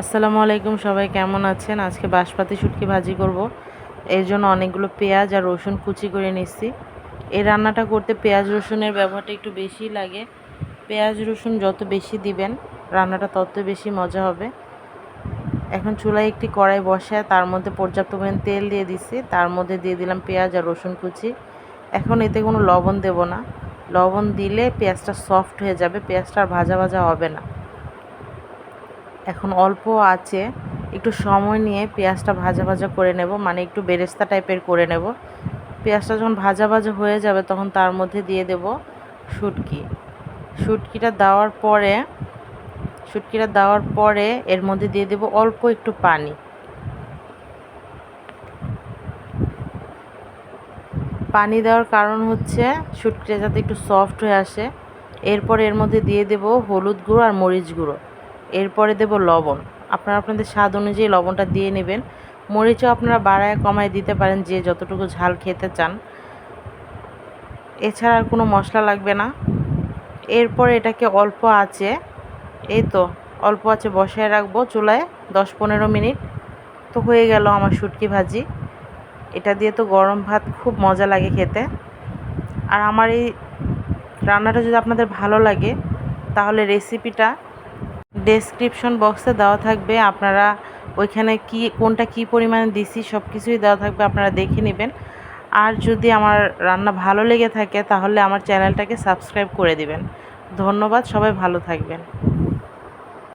আসসালামু আলাইকুম, সবাই কেমন আছেন? আজকে বাঁশপাতি শুটকি ভাজি করব। এর জন্য অনেকগুলো পেঁয়াজ আর রসুন কুচি করে নিচ্ছি। এই রান্নাটা করতে পেঁয়াজ রসুনের ব্যবহারটা একটু বেশি লাগে। পেঁয়াজ রসুন যত বেশি দিবেন রান্নাটা তত বেশি মজা হবে। এখন চুলায় একটি কড়াই বসায় তার মধ্যে পর্যাপ্ত পরিমাণ তেল দিয়ে দিচ্ছি। তার মধ্যে দিয়ে দিলাম পেঁয়াজ আর রসুন কুচি। এখন এতে কোনো লবণ দেব না। লবণ দিলে পেঁয়াজটা সফট হয়ে যাবে, পেঁয়াজটা আর ভাজা ভাজা হবে না। এখন অল্প আঁচে একটু সময় নিয়ে পেঁয়াজটা ভাজা ভাজা করে নেব, মানে একটু বেরেস্তা টাইপের করে নেব। পেঁয়াজটা যখন ভাজা ভাজা হয়ে যাবে তখন তার মধ্যে দিয়ে দেব শুটকি। শুটকিটা দেওয়ার পরে এর মধ্যে দিয়ে দেব অল্প একটু পানি। পানি দেওয়ার কারণ হচ্ছে শুটকিটা যাতে একটু সফট হয়ে আসে। এরপর এর মধ্যে দিয়ে দেব হলুদ গুঁড়ো আর মরিচ গুঁড়ো। এরপরে দেব লবণ। আপনারা আপনাদের স্বাদ অনুযায়ী লবণটা দিয়ে নেবেন। মরিচও আপনারা বাড়ায় কমায় দিতে পারেন, যে যতটুকু ঝাল খেতে চান। এছাড়া আর কোনো মশলা লাগবে না। এরপর এটাকে অল্প আঁচে অল্প আঁচে বসায় রাখবো চুলায় 10-15 মিনিট। তো হয়ে গেল আমার শুটকি ভাজি। এটা দিয়ে তো গরম ভাত খুব মজা লাগে খেতে। আর আমার এই রান্নাটা যদি আপনাদের ভালো লাগে তাহলে রেসিপিটা ডেসক্রিপশন বক্সে দেওয়া থাকবে। আপনারা ওইখানে কোনটা কী পরিমাণে দিছি সব কিছুই দেওয়া থাকবে, আপনারা দেখে নেবেন। আর যদি আমার রান্না ভালো লেগে থাকে তাহলে আমার চ্যানেলটাকে সাবস্ক্রাইব করে দিবেন। ধন্যবাদ, সবাই ভালো থাকবেন।